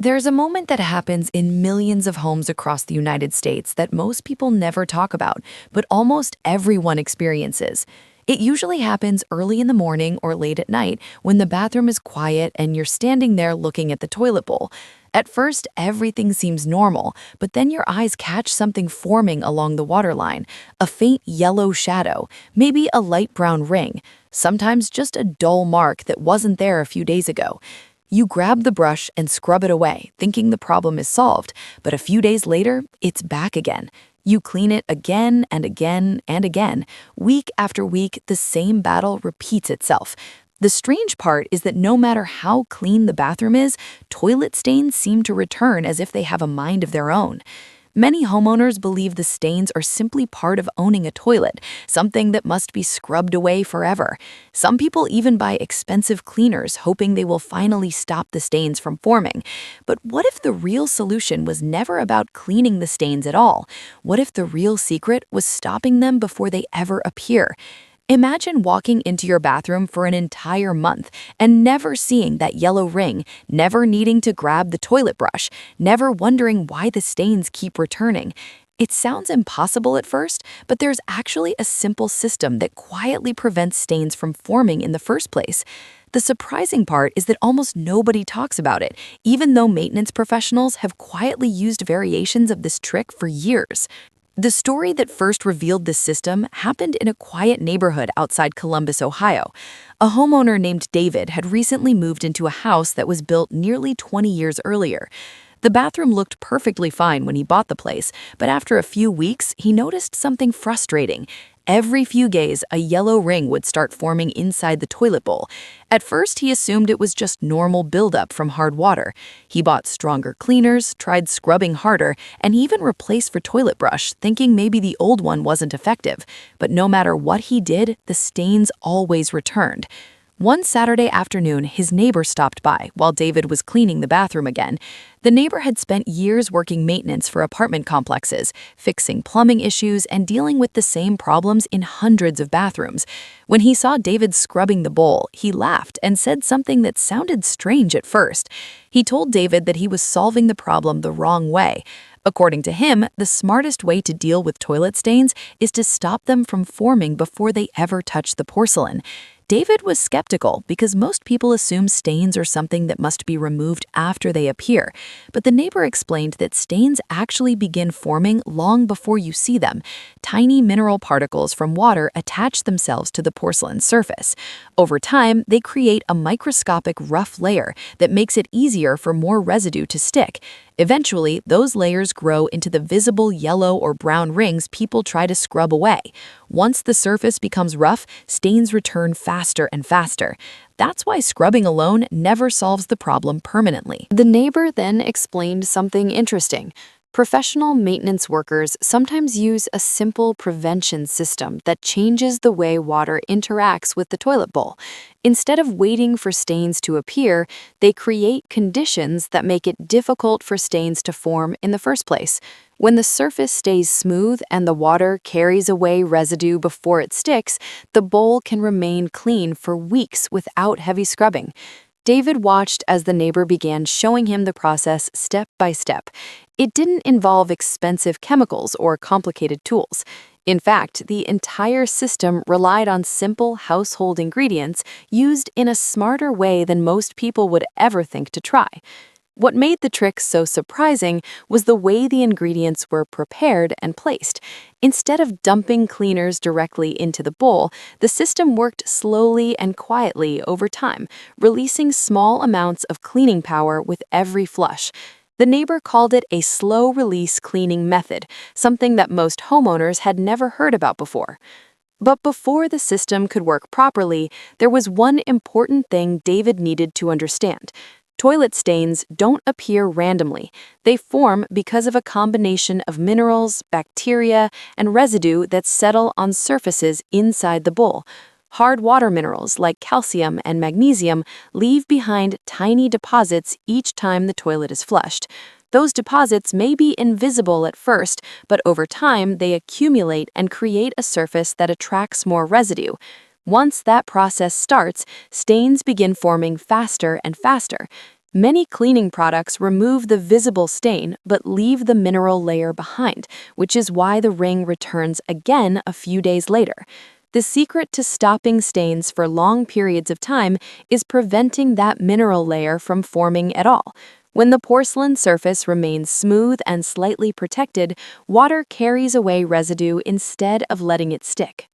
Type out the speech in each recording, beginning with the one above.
There's a moment that happens in millions of homes across the United States that most people never talk about, but almost everyone experiences. It usually happens early in the morning or late at night when the bathroom is quiet and you're standing there looking at the toilet bowl. At first, everything seems normal, but then your eyes catch something forming along the waterline, a faint yellow shadow, maybe a light brown ring, sometimes just a dull mark that wasn't there a few days ago. You grab the brush and scrub it away, thinking the problem is solved, but a few days later, it's back again. You clean it again and again and again. Week after week, the same battle repeats itself. The strange part is that no matter how clean the bathroom is, toilet stains seem to return as if they have a mind of their own. Many homeowners believe the stains are simply part of owning a toilet, something that must be scrubbed away forever. Some people even buy expensive cleaners, hoping they will finally stop the stains from forming. But what if the real solution was never about cleaning the stains at all? What if the real secret was stopping them before they ever appear? Imagine walking into your bathroom for an entire month and never seeing that yellow ring, never needing to grab the toilet brush, never wondering why the stains keep returning. It sounds impossible at first, but there's actually a simple system that quietly prevents stains from forming in the first place. The surprising part is that almost nobody talks about it, even though maintenance professionals have quietly used variations of this trick for years. The story that first revealed this system happened in a quiet neighborhood outside Columbus, Ohio. A homeowner named David had recently moved into a house that was built nearly 20 years earlier. The bathroom looked perfectly fine when he bought the place, but after a few weeks, he noticed something frustrating. Every few days, a yellow ring would start forming inside the toilet bowl. At first, he assumed it was just normal buildup from hard water. He bought stronger cleaners, tried scrubbing harder, and even replaced the toilet brush, thinking maybe the old one wasn't effective. But no matter what he did, the stains always returned. One Saturday afternoon, his neighbor stopped by while David was cleaning the bathroom again. The neighbor had spent years working maintenance for apartment complexes, fixing plumbing issues and dealing with the same problems in hundreds of bathrooms. When he saw David scrubbing the bowl, he laughed and said something that sounded strange at first. He told David that he was solving the problem the wrong way. According to him, the smartest way to deal with toilet stains is to stop them from forming before they ever touch the porcelain. David was skeptical because most people assume stains are something that must be removed after they appear, but the neighbor explained that stains actually begin forming long before you see them. Tiny mineral particles from water attach themselves to the porcelain surface. Over time, they create a microscopic rough layer that makes it easier for more residue to stick. Eventually, those layers grow into the visible yellow or brown rings people try to scrub away. Once the surface becomes rough, stains return faster and faster. That's why scrubbing alone never solves the problem permanently. The neighbor then explained something interesting. Professional maintenance workers sometimes use a simple prevention system that changes the way water interacts with the toilet bowl. Instead of waiting for stains to appear, they create conditions that make it difficult for stains to form in the first place. When the surface stays smooth and the water carries away residue before it sticks, the bowl can remain clean for weeks without heavy scrubbing. David watched as the neighbor began showing him the process step by step. It didn't involve expensive chemicals or complicated tools. In fact, the entire system relied on simple household ingredients used in a smarter way than most people would ever think to try. What made the trick so surprising was the way the ingredients were prepared and placed. Instead of dumping cleaners directly into the bowl, the system worked slowly and quietly over time, releasing small amounts of cleaning power with every flush. The neighbor called it a slow-release cleaning method, something that most homeowners had never heard about before. But before the system could work properly, there was one important thing David needed to understand. Toilet stains don't appear randomly. They form because of a combination of minerals, bacteria, and residue that settle on surfaces inside the bowl. Hard water minerals like calcium and magnesium leave behind tiny deposits each time the toilet is flushed. Those deposits may be invisible at first, but over time they accumulate and create a surface that attracts more residue. Once that process starts, stains begin forming faster and faster. Many cleaning products remove the visible stain but leave the mineral layer behind, which is why the ring returns again a few days later. The secret to stopping stains for long periods of time is preventing that mineral layer from forming at all. When the porcelain surface remains smooth and slightly protected, water carries away residue instead of letting it stick.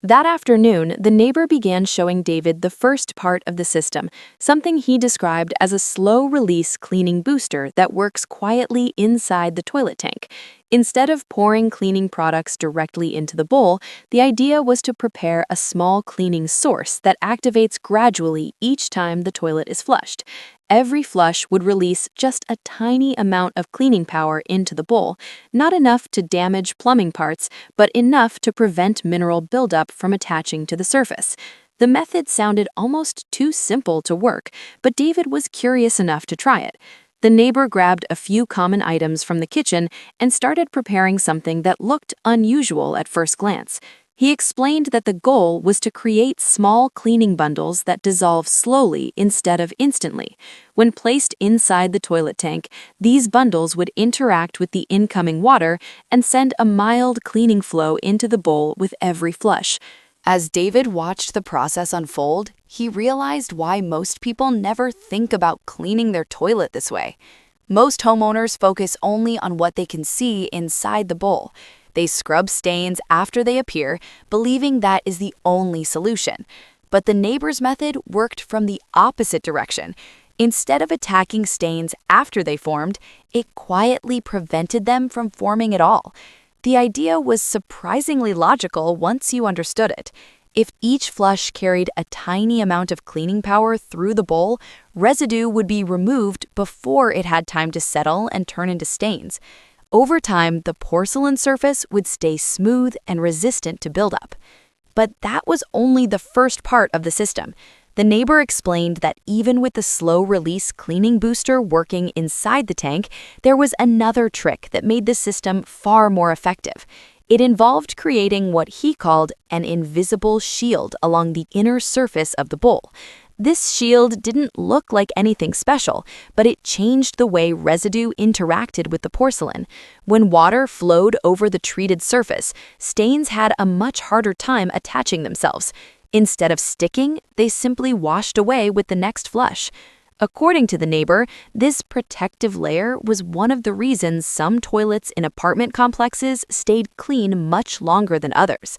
That afternoon, the neighbor began showing David the first part of the system, something he described as a slow-release cleaning booster that works quietly inside the toilet tank. Instead of pouring cleaning products directly into the bowl, the idea was to prepare a small cleaning source that activates gradually each time the toilet is flushed. Every flush would release just a tiny amount of cleaning power into the bowl, not enough to damage plumbing parts, but enough to prevent mineral buildup from attaching to the surface. The method sounded almost too simple to work, but David was curious enough to try it. The neighbor grabbed a few common items from the kitchen and started preparing something that looked unusual at first glance. He explained that the goal was to create small cleaning bundles that dissolve slowly instead of instantly. When placed inside the toilet tank, these bundles would interact with the incoming water and send a mild cleaning flow into the bowl with every flush. As David watched the process unfold, he realized why most people never think about cleaning their toilet this way. Most homeowners focus only on what they can see inside the bowl. They scrub stains after they appear, believing that is the only solution. But the neighbor's method worked from the opposite direction. Instead of attacking stains after they formed, it quietly prevented them from forming at all. The idea was surprisingly logical once you understood it. If each flush carried a tiny amount of cleaning power through the bowl, residue would be removed before it had time to settle and turn into stains. Over time, the porcelain surface would stay smooth and resistant to buildup. But that was only the first part of the system. The neighbor explained that even with the slow-release cleaning booster working inside the tank, there was another trick that made the system far more effective. It involved creating what he called an invisible shield along the inner surface of the bowl. This shield didn't look like anything special, but it changed the way residue interacted with the porcelain. When water flowed over the treated surface, stains had a much harder time attaching themselves. Instead of sticking, they simply washed away with the next flush. According to the neighbor, this protective layer was one of the reasons some toilets in apartment complexes stayed clean much longer than others.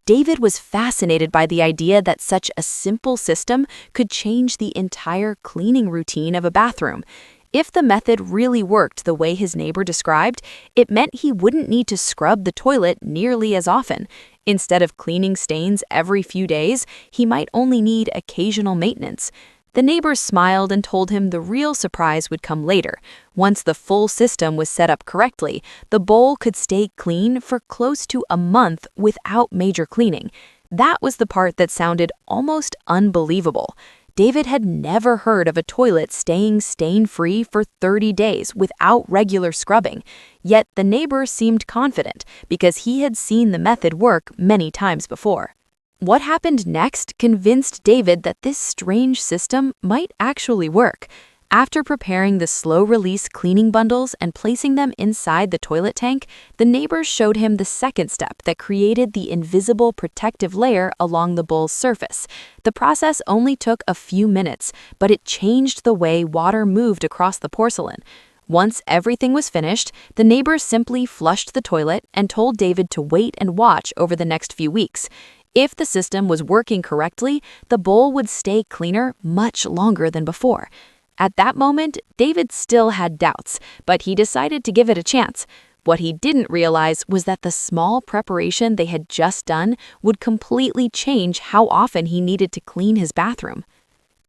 David was fascinated by the idea that such a simple system could change the entire cleaning routine of a bathroom. If the method really worked the way his neighbor described, it meant he wouldn't need to scrub the toilet nearly as often. Instead of cleaning stains every few days, he might only need occasional maintenance. The neighbor smiled and told him the real surprise would come later. Once the full system was set up correctly, the bowl could stay clean for close to a month without major cleaning. That was the part that sounded almost unbelievable. David had never heard of a toilet staying stain-free for 30 days without regular scrubbing. Yet the neighbor seemed confident because he had seen the method work many times before. What happened next convinced David that this strange system might actually work. After preparing the slow-release cleaning bundles and placing them inside the toilet tank, the neighbors showed him the second step that created the invisible protective layer along the bowl's surface. The process only took a few minutes, but it changed the way water moved across the porcelain. Once everything was finished, the neighbors simply flushed the toilet and told David to wait and watch over the next few weeks. If the system was working correctly, the bowl would stay cleaner much longer than before. At that moment, David still had doubts, but he decided to give it a chance. What he didn't realize was that the small preparation they had just done would completely change how often he needed to clean his bathroom.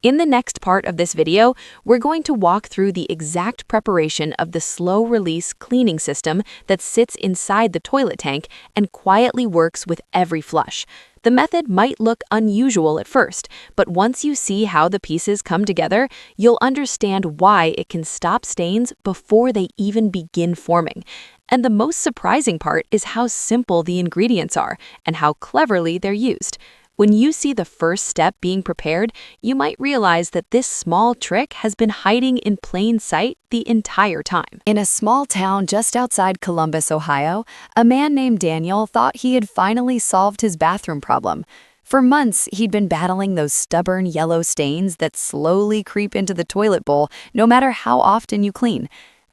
In the next part of this video, we're going to walk through the exact preparation of the slow-release cleaning system that sits inside the toilet tank and quietly works with every flush. The method might look unusual at first, but once you see how the pieces come together, you'll understand why it can stop stains before they even begin forming. And the most surprising part is how simple the ingredients are and how cleverly they're used. When you see the first step being prepared, you might realize that this small trick has been hiding in plain sight the entire time. In a small town just outside Columbus, Ohio, a man named Daniel thought he had finally solved his bathroom problem. For months, he'd been battling those stubborn yellow stains that slowly creep into the toilet bowl no matter how often you clean.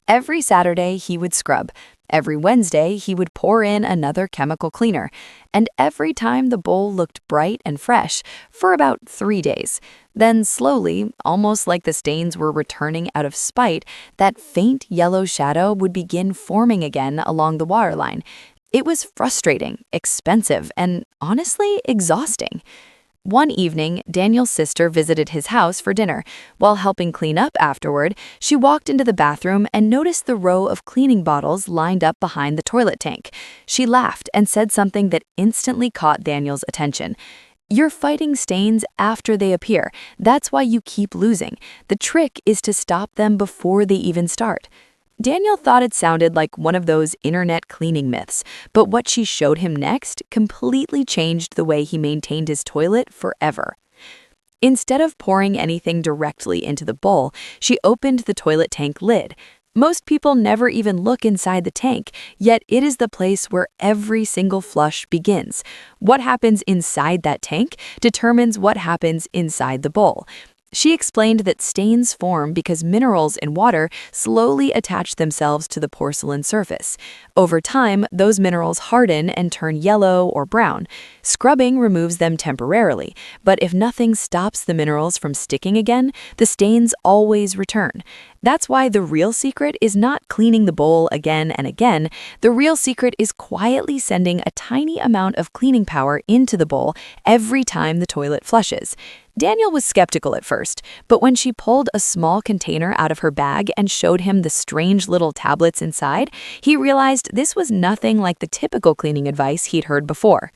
Every Saturday, he would scrub. Every Wednesday, he would pour in another chemical cleaner. And every time the bowl looked bright and fresh for about 3 days. Then slowly, almost like the stains were returning out of spite, that faint yellow shadow would begin forming again along the waterline. It was frustrating, expensive, and honestly exhausting. One evening, Daniel's sister visited his house for dinner. While helping clean up afterward, she walked into the bathroom and noticed the row of cleaning bottles lined up behind the toilet tank. She laughed and said something that instantly caught Daniel's attention. "You're fighting stains after they appear. That's why you keep losing. The trick is to stop them before they even start." Daniel thought it sounded like one of those internet cleaning myths, but what she showed him next completely changed the way he maintained his toilet forever. Instead of pouring anything directly into the bowl, she opened the toilet tank lid. Most people never even look inside the tank, yet it is the place where every single flush begins. What happens inside that tank determines what happens inside the bowl. She explained that stains form because minerals in water slowly attach themselves to the porcelain surface. Over time, those minerals harden and turn yellow or brown. Scrubbing removes them temporarily, but if nothing stops the minerals from sticking again, the stains always return. That's why the real secret is not cleaning the bowl again and again. The real secret is quietly sending a tiny amount of cleaning power into the bowl every time the toilet flushes. Daniel was skeptical at first, but when she pulled a small container out of her bag and showed him the strange little tablets inside, he realized this was nothing like the typical cleaning advice he'd heard before.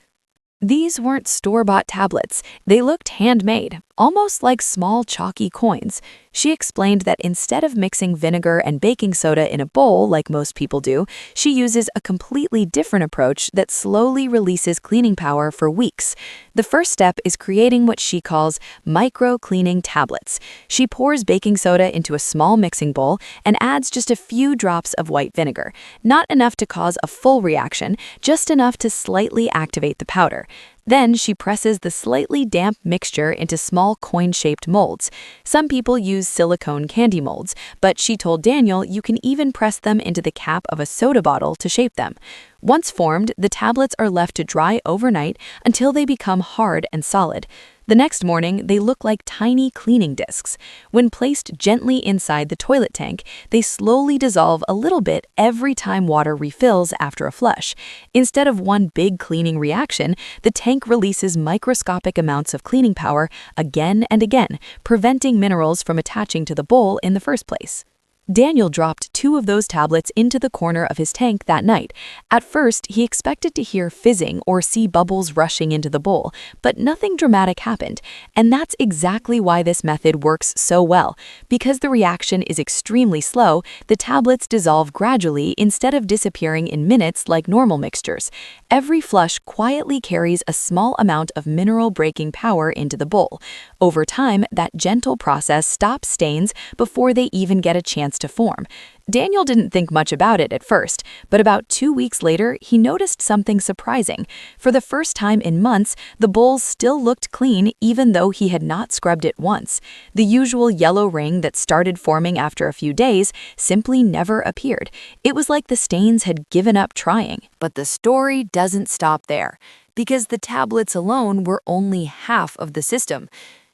These weren't store-bought tablets. They looked handmade, almost like small chalky coins. She explained that instead of mixing vinegar and baking soda in a bowl like most people do, she uses a completely different approach that slowly releases cleaning power for weeks. The first step is creating what she calls micro-cleaning tablets. She pours baking soda into a small mixing bowl and adds just a few drops of white vinegar. Not enough to cause a full reaction, just enough to slightly activate the powder. Then she presses the slightly damp mixture into small coin-shaped molds. Some people use silicone candy molds, but she told Daniel you can even press them into the cap of a soda bottle to shape them. Once formed, the tablets are left to dry overnight until they become hard and solid. The next morning, they look like tiny cleaning discs. When placed gently inside the toilet tank, they slowly dissolve a little bit every time water refills after a flush. Instead of one big cleaning reaction, the tank releases microscopic amounts of cleaning power again and again, preventing minerals from attaching to the bowl in the first place. Daniel dropped 2 of those tablets into the corner of his tank that night. At first, he expected to hear fizzing or see bubbles rushing into the bowl, but nothing dramatic happened. And that's exactly why this method works so well. Because the reaction is extremely slow, the tablets dissolve gradually instead of disappearing in minutes like normal mixtures. Every flush quietly carries a small amount of mineral-breaking power into the bowl. Over time, that gentle process stops stains before they even get a chance to form. Daniel didn't think much about it at first, but about 2 weeks later, he noticed something surprising. For the first time in months, the bowl still looked clean even though he had not scrubbed it once. The usual yellow ring that started forming after a few days simply never appeared. It was like the stains had given up trying. But the story doesn't stop there, because the tablets alone were only half of the system.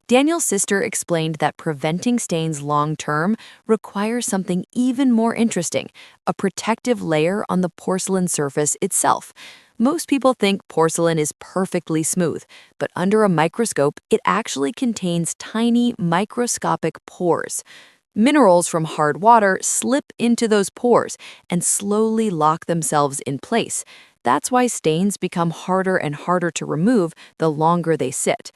Daniel's sister explained that preventing stains long-term requires something even more interesting, a protective layer on the porcelain surface itself. Most people think porcelain is perfectly smooth, but under a microscope, it actually contains tiny microscopic pores. Minerals from hard water slip into those pores and slowly lock themselves in place. That's why stains become harder and harder to remove the longer they sit.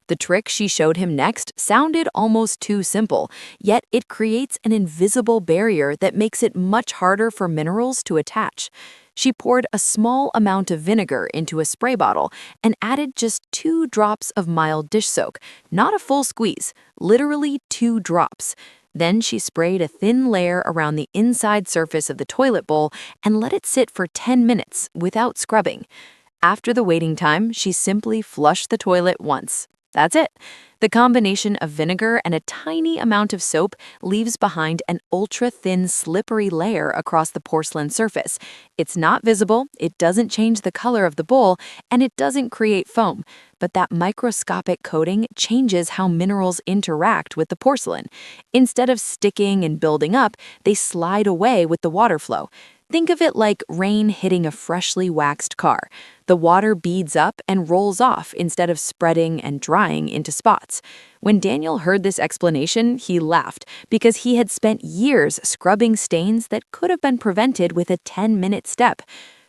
The trick she showed him next sounded almost too simple, yet it creates an invisible barrier that makes it much harder for minerals to attach. She poured a small amount of vinegar into a spray bottle and added just 2 drops of mild dish soak, not a full squeeze, literally 2 drops. Then she sprayed a thin layer around the inside surface of the toilet bowl and let it sit for 10 minutes without scrubbing. After the waiting time, she simply flushed the toilet once. That's it. The combination of vinegar and a tiny amount of soap leaves behind an ultra-thin, slippery layer across the porcelain surface. It's not visible, it doesn't change the color of the bowl, and it doesn't create foam. But that microscopic coating changes how minerals interact with the porcelain. Instead of sticking and building up, they slide away with the water flow. Think of it like rain hitting a freshly waxed car. The water beads up and rolls off instead of spreading and drying into spots. When Daniel heard this explanation, he laughed because he had spent years scrubbing stains that could have been prevented with a 10-minute step.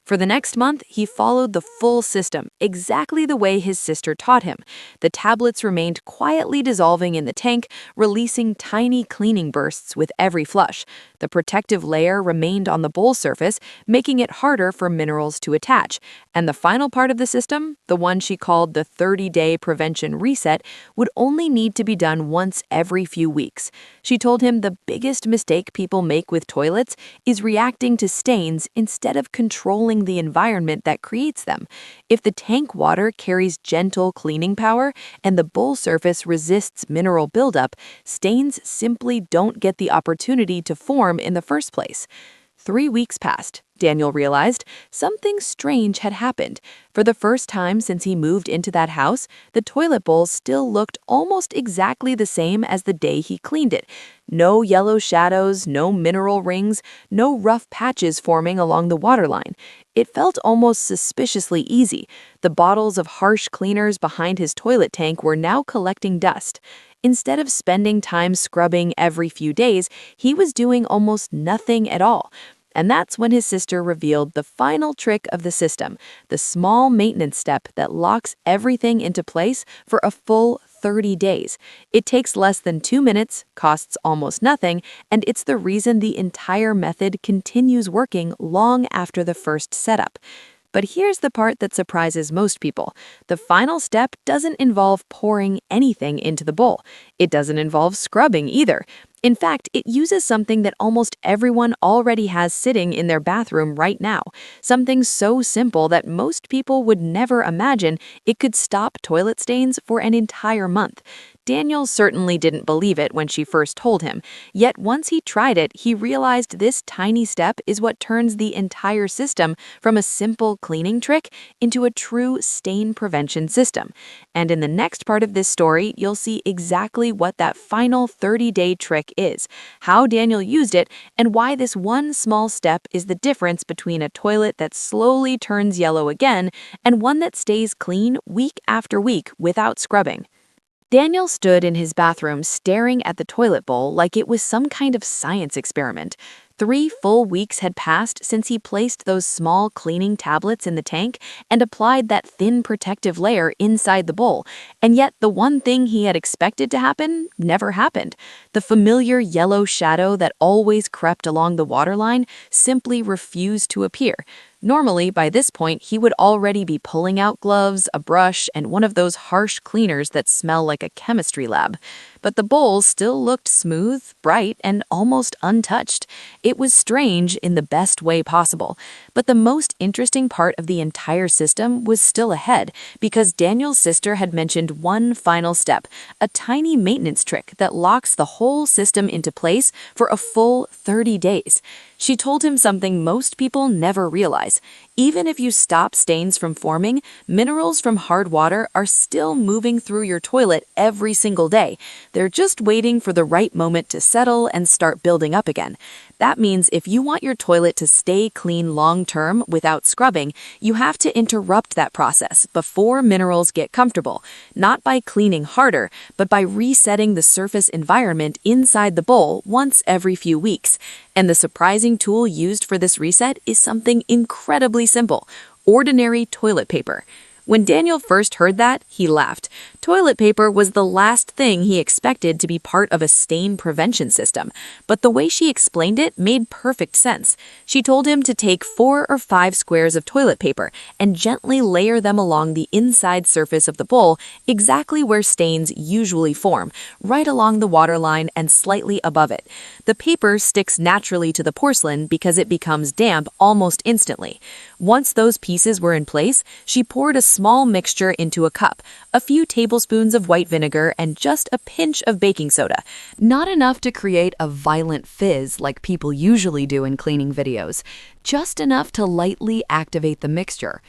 For the next month, he followed the full system, exactly the way his sister taught him. The tablets remained quietly dissolving in the tank, releasing tiny cleaning bursts with every flush. The protective layer remained on the bowl surface, making it harder for minerals to attach. And the final part of the system, the one she called the 30-day prevention reset, would only need to be done once every few weeks. She told him the biggest mistake people make with toilets is reacting to stains instead of controlling the environment that creates them. If the tank water carries gentle cleaning power and the bowl surface resists mineral buildup, stains simply don't get the opportunity to form in the first place. 3 weeks passed. Daniel realized something strange had happened. For the first time since he moved into that house, the toilet bowl still looked almost exactly the same as the day he cleaned it. No yellow shadows, no mineral rings, no rough patches forming along the waterline. It felt almost suspiciously easy. The bottles of harsh cleaners behind his toilet tank were now collecting dust. Instead of spending time scrubbing every few days, he was doing almost nothing at all. And that's when his sister revealed the final trick of the system, the small maintenance step that locks everything into place for a full 30 days. It takes less than 2 minutes, costs almost nothing, and it's the reason the entire method continues working long after the first setup. But here's the part that surprises most people. The final step doesn't involve pouring anything into the bowl. It doesn't involve scrubbing either. In fact, it uses something that almost everyone already has sitting in their bathroom right now. Something so simple that most people would never imagine it could stop toilet stains for an entire month. Daniel certainly didn't believe it when she first told him, yet once he tried it, he realized this tiny step is what turns the entire system from a simple cleaning trick into a true stain prevention system. And in the next part of this story, you'll see exactly what that final 30-day trick is, how Daniel used it, and why this one small step is the difference between a toilet that slowly turns yellow again and one that stays clean week after week without scrubbing. Daniel stood in his bathroom staring at the toilet bowl like it was some kind of science experiment. 3 full weeks had passed since he placed those small cleaning tablets in the tank and applied that thin protective layer inside the bowl, and yet the one thing he had expected to happen never happened. The familiar yellow shadow that always crept along the waterline simply refused to appear. Normally, by this point, he would already be pulling out gloves, a brush, and one of those harsh cleaners that smell like a chemistry lab. But the bowl still looked smooth, bright, and almost untouched. It was strange in the best way possible. But the most interesting part of the entire system was still ahead, because Daniel's sister had mentioned one final step, a tiny maintenance trick that locks the whole system into place for a full 30 days. She told him something most people never realize. Even if you stop stains from forming, minerals from hard water are still moving through your toilet every single day. They're just waiting for the right moment to settle and start building up again. That means if you want your toilet to stay clean long-term without scrubbing, you have to interrupt that process before minerals get comfortable, not by cleaning harder, but by resetting the surface environment inside the bowl once every few weeks. And the surprising tool used for this reset is something incredibly simple: ordinary toilet paper. When Daniel first heard that, he laughed. Toilet paper was the last thing he expected to be part of a stain prevention system, but the way she explained it made perfect sense. She told him to take 4 or 5 squares of toilet paper and gently layer them along the inside surface of the bowl, exactly where stains usually form, right along the waterline and slightly above it. The paper sticks naturally to the porcelain because it becomes damp almost instantly. Once those pieces were in place, she poured a small mixture into a cup, a few tablespoons of white vinegar, and just a pinch of baking soda. Not enough to create a violent fizz like people usually do in cleaning videos, just enough to lightly activate the mixture.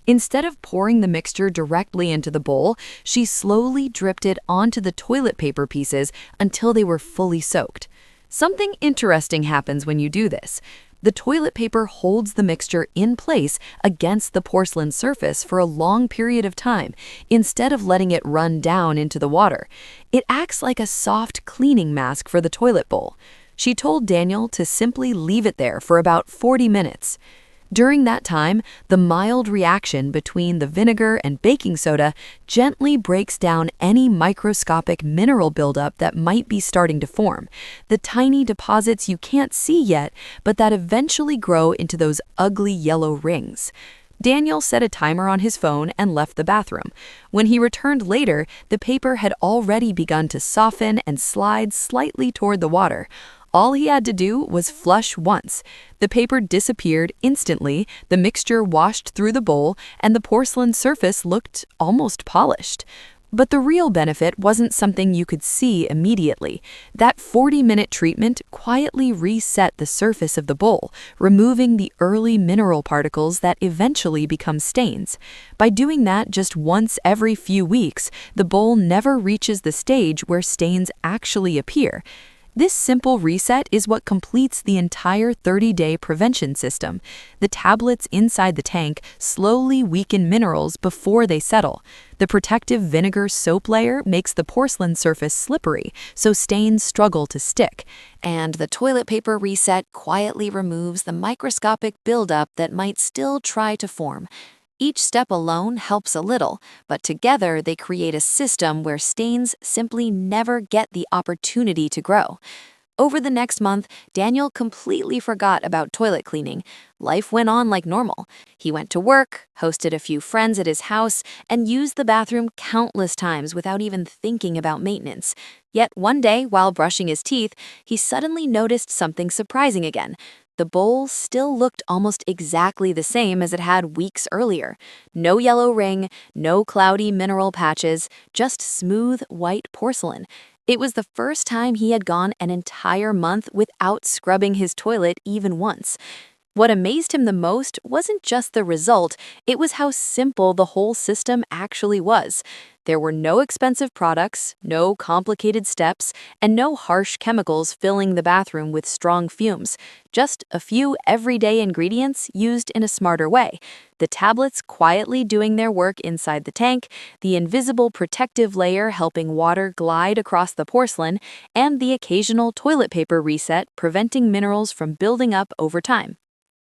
Instead of pouring the mixture directly into the bowl, she slowly dripped it onto the toilet paper pieces until they were fully soaked. Something interesting happens when you do this. The toilet paper holds the mixture in place against the porcelain surface for a long period of time, instead of letting it run down into the water. It acts like a soft cleaning mask for the toilet bowl. She told Daniel to simply leave it there for about 40 minutes. During that time, the mild reaction between the vinegar and baking soda gently breaks down any microscopic mineral buildup that might be starting to form, the tiny deposits you can't see yet, but that eventually grow into those ugly yellow rings. Daniel set a timer on his phone and left the bathroom. When he returned later, the paper had already begun to soften and slide slightly toward the water. All he had to do was flush once. The paper disappeared instantly, the mixture washed through the bowl, and the porcelain surface looked almost polished. But the real benefit wasn't something you could see immediately. That 40-minute treatment quietly reset the surface of the bowl, removing the early mineral particles that eventually become stains. By doing that just once every few weeks, the bowl never reaches the stage where stains actually appear. This simple reset is what completes the entire 30-day prevention system. The tablets inside the tank slowly weaken minerals before they settle. The protective vinegar soap layer makes the porcelain surface slippery, so stains struggle to stick. And the toilet paper reset quietly removes the microscopic buildup that might still try to form. Each step alone helps a little, but together they create a system where stains simply never get the opportunity to grow. Over the next month, Daniel completely forgot about toilet cleaning. Life went on like normal. He went to work, hosted a few friends at his house, and used the bathroom countless times without even thinking about maintenance. Yet one day, while brushing his teeth, he suddenly noticed something surprising again. The bowl still looked almost exactly the same as it had weeks earlier. No yellow ring, no cloudy mineral patches, just smooth white porcelain. It was the first time he had gone an entire month without scrubbing his toilet even once. What amazed him the most wasn't just the result, it was how simple the whole system actually was. There were no expensive products, no complicated steps, and no harsh chemicals filling the bathroom with strong fumes. Just a few everyday ingredients used in a smarter way. The tablets quietly doing their work inside the tank, the invisible protective layer helping water glide across the porcelain, and the occasional toilet paper reset preventing minerals from building up over time.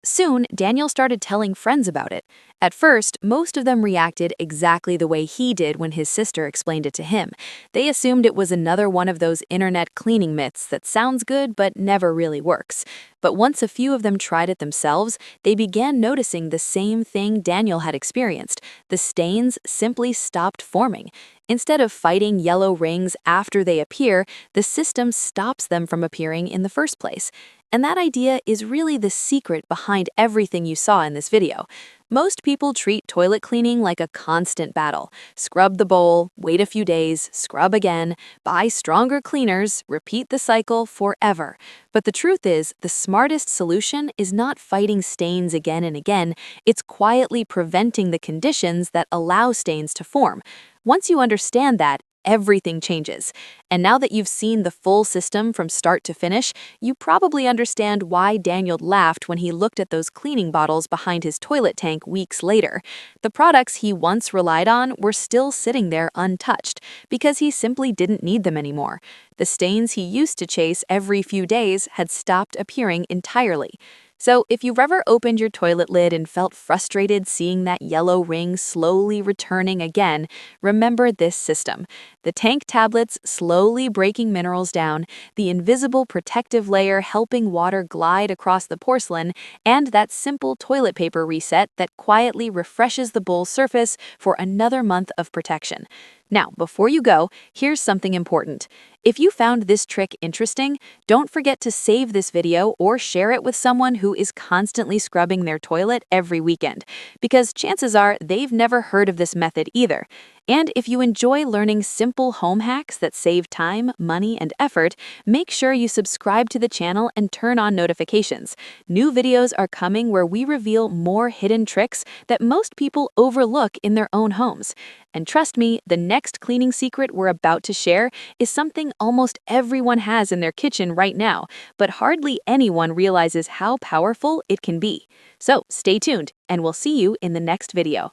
Soon, Daniel started telling friends about it. At first, most of them reacted exactly the way he did when his sister explained it to him. They assumed it was another one of those internet cleaning myths that sounds good but never really works. But once a few of them tried it themselves, they began noticing the same thing Daniel had experienced. The stains simply stopped forming. Instead of fighting yellow rings after they appear, the system stops them from appearing in the first place. And that idea is really the secret behind everything you saw in this video. Most people treat toilet cleaning like a constant battle. Scrub the bowl, wait a few days, scrub again, buy stronger cleaners, repeat the cycle forever. But the truth is, the smartest solution is not fighting stains again and again, it's quietly preventing the conditions that allow stains to form. Once you understand that, everything changes. And now that you've seen the full system from start to finish, you probably understand why Daniel laughed when he looked at those cleaning bottles behind his toilet tank weeks later. The products he once relied on were still sitting there untouched because he simply didn't need them anymore. The stains he used to chase every few days had stopped appearing entirely. So, if you've ever opened your toilet lid and felt frustrated seeing that yellow ring slowly returning again, remember this system. The tank tablets slowly breaking minerals down, the invisible protective layer helping water glide across the porcelain, and that simple toilet paper reset that quietly refreshes the bowl's surface for another month of protection. Now, before you go, here's something important. If you found this trick interesting, don't forget to save this video or share it with someone who is constantly scrubbing their toilet every weekend, because chances are they've never heard of this method either. And if you enjoy learning simple home hacks that save time, money, and effort, make sure you subscribe to the channel and turn on notifications. New videos are coming where we reveal more hidden tricks that most people overlook in their own homes. And trust me, the next cleaning secret we're about to share is something almost everyone has in their kitchen right now, but hardly anyone realizes how powerful it can be. So stay tuned, and we'll see you in the next video.